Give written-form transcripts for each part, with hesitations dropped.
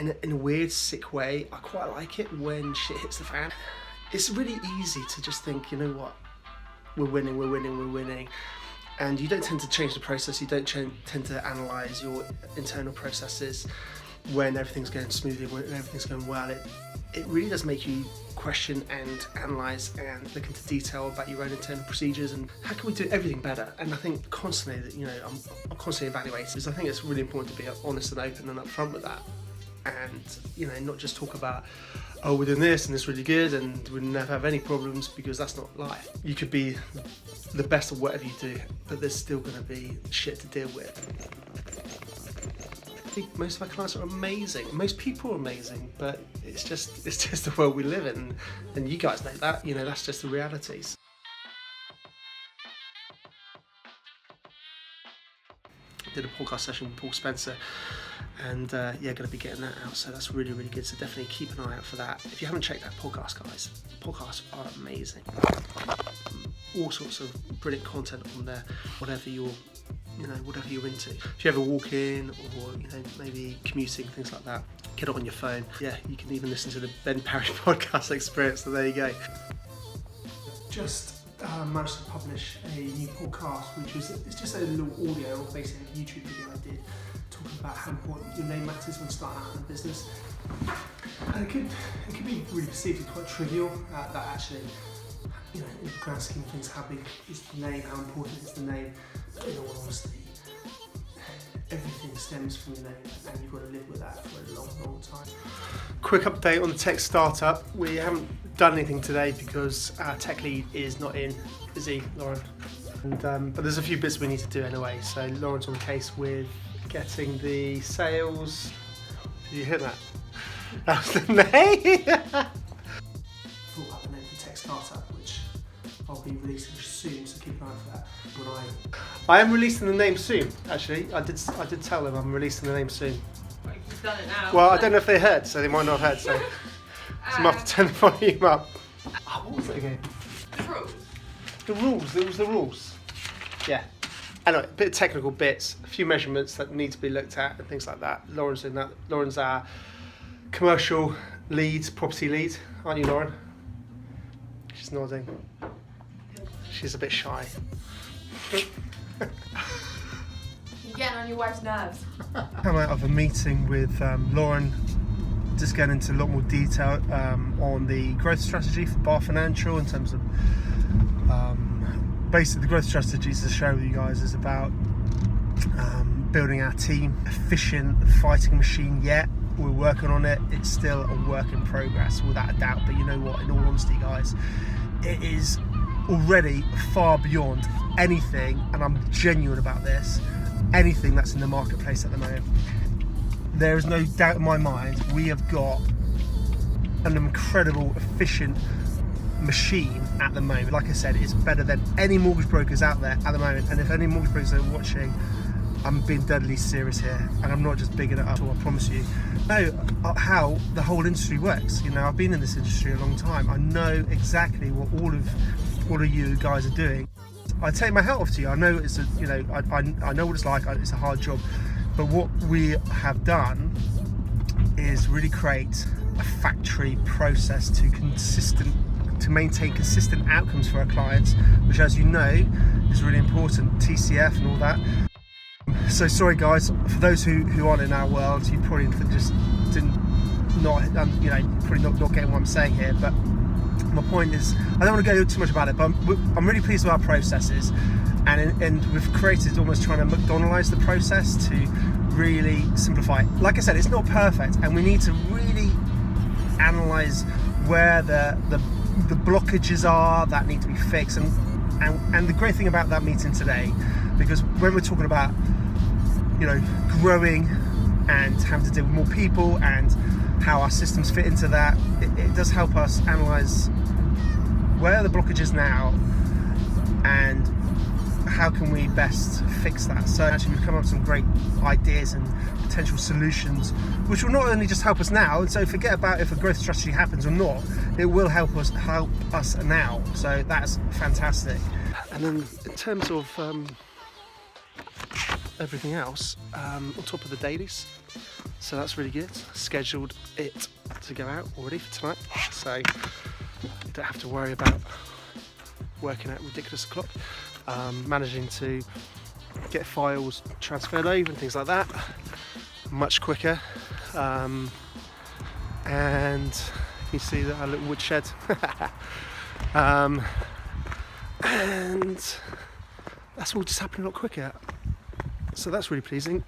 in a weird, sick way, I quite like it when shit hits the fan. It's really easy to just think, you know what, we're winning. And you don't tend to change the process, you don't tend to analyse your internal processes when everything's going smoothly, when everything's going well. It really does make you question and analyse and look into detail about your own internal procedures and how can we do everything better. And I think constantly, you know, I'm constantly evaluating, because I think it's really important to be honest and open and upfront with that. And, you know, not just talk about, oh, we're doing this and it's really good and we'll never have any problems, because that's not life. You could be the best at whatever you do, but there's still going to be shit to deal with. I think most of our clients are amazing. Most people are amazing, but it's just the world we live in, and you guys know that. You know, that's just the realities. Did a podcast session with Paul Spencer, and going to be getting that out, so that's really, really good. So definitely keep an eye out for that. If you haven't checked that podcast, guys, podcasts are amazing. All sorts of brilliant content on there, whatever you're into. If you ever walk in, or maybe commuting, things like that, get it on your phone. Yeah, you can even listen to the Ben Parry Podcast Experience. So there you go. Just managed to publish a new podcast, it's just a little audio, or basically a YouTube video I did, talking about how important your name matters when starting out in a business. And it could be really perceived as quite trivial, that actually, in the grand scheme of things, how big is the name, how important is the name. But in all honesty, everything stems from your name, and you've got to live with that for a long, long time. Quick update on the tech startup. We haven't done anything today because our tech lead is not in. Is he, Lauren? And, but there's a few bits we need to do anyway. So Lauren's on the case with getting the sales. Did you hear that? That was the name. Thought about the name for tech startup, which I'll be releasing soon. So keep an eye for that. I am releasing the name soon. Actually, I did tell them I'm releasing the name soon. Well, you've done it now. Well, I don't know if they heard, so they might not have heard. So I might have to turn the volume up. What was it again? The rules. The rules. It was the rules. Yeah. Anyway, a bit of technical bits, a few measurements that need to be looked at and things like that. Lauren's doing that. Lauren's our commercial lead, property lead, aren't you, Lauren? She's nodding. She's a bit shy. You're getting on your wife's nerves. Come out of a meeting with Lauren, just getting into a lot more detail on the growth strategy for Barr Financial, in terms of basically the growth strategies to share with you guys is about building our team, efficient fighting machine. Yet we're working on it. It's still a work in progress, without a doubt. But you know what? In all honesty, guys, it is already far beyond anything, and I'm genuine about this, anything that's in the marketplace at the moment. There is no doubt in my mind we have got an incredible, efficient machine at the moment. Like I said, it's better than any mortgage brokers out there at the moment. And if any mortgage brokers are watching, I'm being deadly serious here, and I'm not just bigging it up, I promise you. I know how the whole industry works. I've been in this industry a long time. I know exactly what all of you guys are doing. I take my hat off to you. I know it's I know what it's like. It's a hard job, but what we have done is really create a factory process to maintain consistent outcomes for our clients, which, as you know, is really important. TCF and all that. So sorry, guys, for those who aren't in our world, you probably just probably not getting what I'm saying here, but my point is, I don't want to go too much about it, but I'm really pleased with our processes, and we've created, almost trying to McDonald's the process to really simplify it. Like I said, it's not perfect, and we need to really analyse where the blockages are that need to be fixed, and the great thing about that meeting today, because when we're talking about growing and having to deal with more people and how our systems fit into that, it does help us analyse where are the blockages now and how can we best fix that. So actually we've come up with some great ideas and potential solutions which will not only just help us now, and so forget about if a growth strategy happens or not, it will help us now. So that's fantastic. And then in terms of everything else, on top of the dailies, So that's really good. Scheduled it to go out already for tonight, so you don't have to worry about working at ridiculous o'clock. Managing to get files transferred over and things like that much quicker. And you see that our little woodshed. And that's all just happening a lot quicker. So that's really pleasing.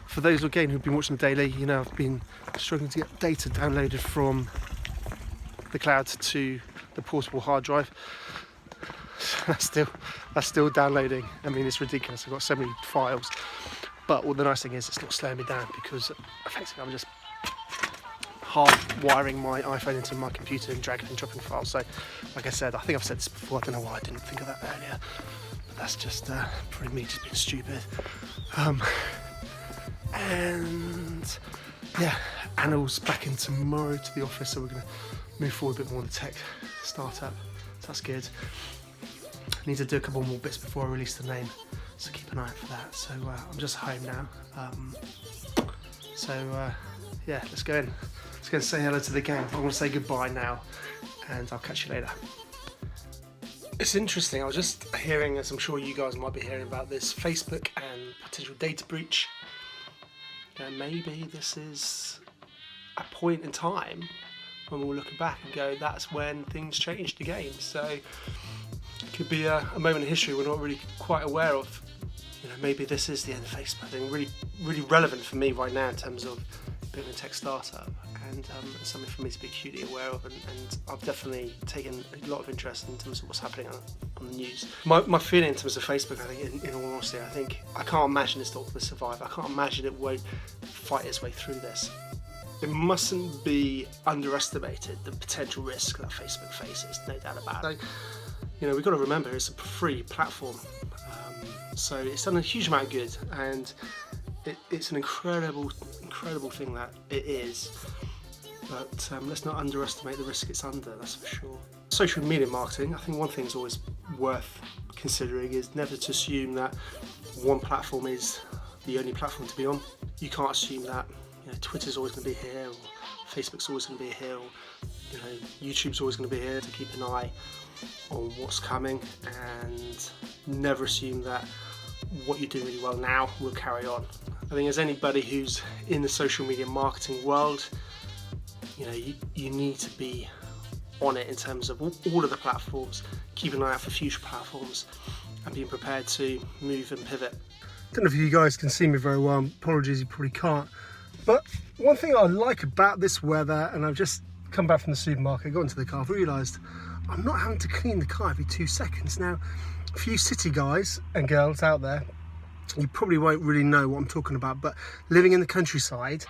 For those again who've been watching the daily, you know I've been struggling to get data downloaded from the cloud to the portable hard drive. That's still downloading. I mean, it's ridiculous. I've got so many files. But the nice thing is it's not slowing me down, because effectively I'm just hardwiring my iPhone into my computer and dragging and dropping files. So, like I said, I think I've said this before. I don't know why I didn't think of that earlier. But that's just probably me just being stupid. And yeah, Anil's back in tomorrow to the office, so we're going to move forward a bit more on the tech startup. So that's good. I need to do a couple more bits before I release the name, so keep an eye out for that. So I'm just home now. Yeah, let's go in. Let's go and say hello to the gang. I want to say goodbye now, and I'll catch you later. It's interesting. I was just hearing, as I'm sure you guys might be hearing, about this Facebook and potential data breach. Maybe this is a point in time when we'll look back and go, that's when things changed again. So it could be a moment in history we're not really quite aware of. You know, maybe this is the end of Facebook. I think really relevant for me right now in terms of building a tech startup, and something for me to be acutely aware of, and I've definitely taken a lot of interest in terms of what's happening on the news. My feeling in terms of Facebook, I think, in all honesty, I can't imagine it's not going to survive. I can't imagine it won't fight its way through this. It mustn't be underestimated, the potential risk that Facebook faces, no doubt about it. So, you know, we've got to remember it's a free platform, so it's done a huge amount of good, and it's an incredible thing that it is. But let's not underestimate the risk it's under, that's for sure. Social media marketing, I think one thing is always worth considering is never to assume that one platform is the only platform to be on. You can't assume that, you know, Twitter's always going to be here, or Facebook's always going to be here, or, you know, YouTube's always going to be here. To keep an eye on what's coming, and never assume that what you're doing really well now will carry on. I think as anybody who's in the social media marketing world, you know, you need to be on it in terms of all of the platforms, keep an eye out for future platforms, and being prepared to move and pivot. I don't know if you guys can see me very well, apologies, you probably can't, but one thing I like about this weather, and I've just come back from the supermarket, got into the car, I've realised I'm not having to clean the car every 2 seconds. Now, a few city guys and girls out there, you probably won't really know what I'm talking about, but living in the countryside,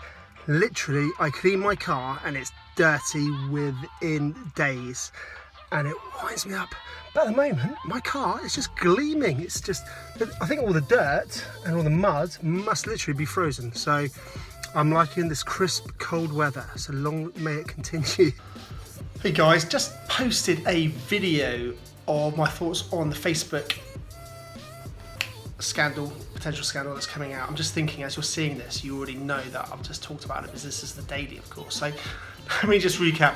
literally I clean my car and it's dirty within days, and it winds me up. But at the moment my car is just gleaming. It's just, I think all the dirt and all the mud must literally be frozen, so I'm liking this crisp cold weather, so long may it continue. Hey guys, just posted a video of my thoughts on the Facebook scandal, potential scandal that's coming out. I'm just thinking, as you're seeing this, you already know that I've just talked about it, because this is the daily, of course. So let me just recap.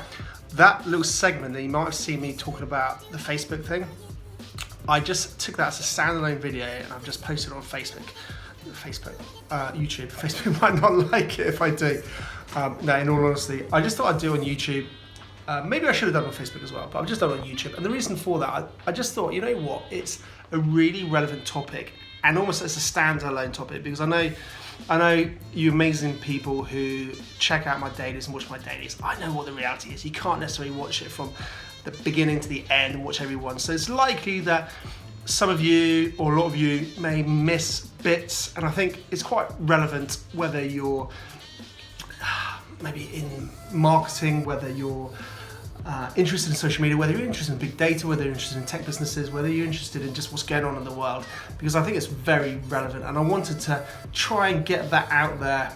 That little segment that you might have seen me talking about the Facebook thing, I just took that as a standalone video and I've just posted it on YouTube. Facebook might not like it if I do. No, in all honesty, I just thought I'd do it on YouTube. Maybe I should have done it on Facebook as well, but I've just done it on YouTube. And the reason for that, I just thought, you know what, it's a really relevant topic, and almost as a standalone topic, because I know you amazing people who check out my dailies and watch my dailies. I know what the reality is. You can't necessarily watch it from the beginning to the end and watch every one. So it's likely that some of you, or a lot of you, may miss bits, and I think it's quite relevant whether you're maybe in marketing, whether you're interested in social media, whether you're interested in big data, whether you're interested in tech businesses, whether you're interested in just what's going on in the world, because I think it's very relevant, and I wanted to try and get that out there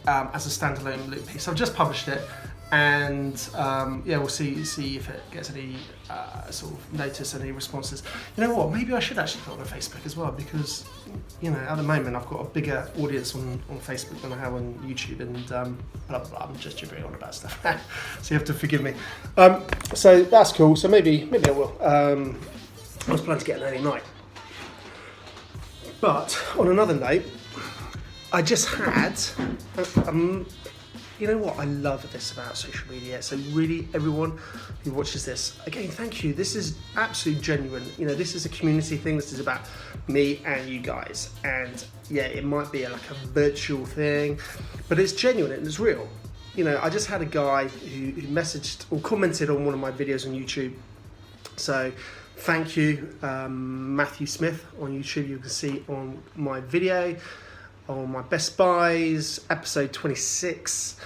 as a standalone little piece. I've just published it, And we'll see if it gets any sort of notice, any responses. You know what? Maybe I should actually put it on Facebook as well, because at the moment I've got a bigger audience on Facebook than I have on YouTube, and blah blah blah. I'm just gibbering on about stuff, so you have to forgive me. So that's cool. So maybe I will. I was planning to get an early night, but on another note, I just had. You know what I love this about social media? So really, everyone who watches this, again, thank you. This is absolutely genuine. This is a community thing. This is about me and you guys. And yeah, it might be like a virtual thing, but it's genuine and it's real. I just had a guy who messaged or commented on one of my videos on YouTube. So thank you, Matthew Smith on YouTube. You can see on my video, on my Best Buys, episode 26.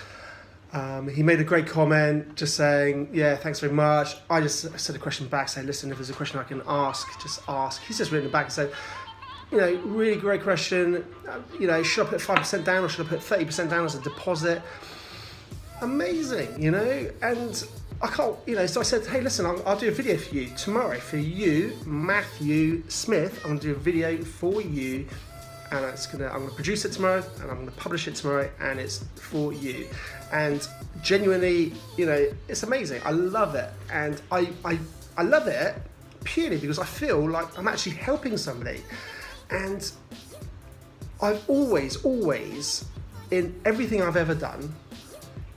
He made a great comment just saying, yeah, thanks very much. I just said a question back, say, listen, if there's a question I can ask, just ask. He's just written it back and said, really great question. Should I put 5% down or should I put 30% down as a deposit? Amazing, and I can't, so I said, hey, listen, I'll do a video for you tomorrow. For you, Matthew Smith, I'm going to do a video for you. And I'm going to produce it tomorrow, and I'm going to publish it tomorrow, and it's for you. And genuinely, it's amazing. I love it, and I love it purely because I feel like I'm actually helping somebody. And I've always, in everything I've ever done,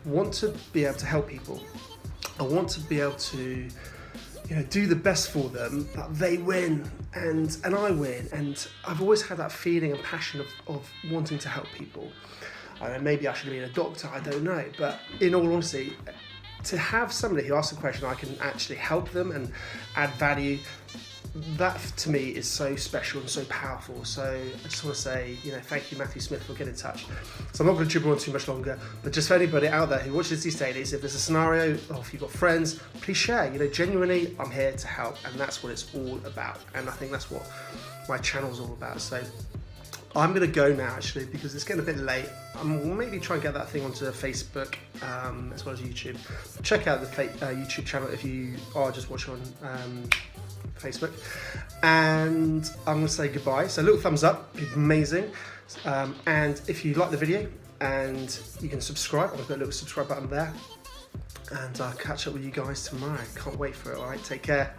want to be able to help people. I want to be able to do the best for them, that they win and I win. And I've always had that feeling and passion of wanting to help people. I don't know, maybe I should have been a doctor, I don't know. But in all honesty, to have somebody who asks a question, I can actually help them and add value, that to me is so special and so powerful. So I just want to say, thank you, Matthew Smith, for getting in touch. So I'm not going to dribble on too much longer, but just for anybody out there who watches these dailies, if there's a scenario, or if you've got friends, please share. Genuinely, I'm here to help, and that's what it's all about. And I think that's what my channel's all about. So I'm going to go now, actually, because it's getting a bit late. I'm maybe try and get that thing onto Facebook as well as YouTube. Check out the YouTube channel if you are just watching on Facebook, and I'm going to say goodbye. So a little thumbs up, it'd be amazing. And if you like the video, and you can subscribe, I've got a little subscribe button there, and I'll catch up with you guys tomorrow. Can't wait for it. All right, take care.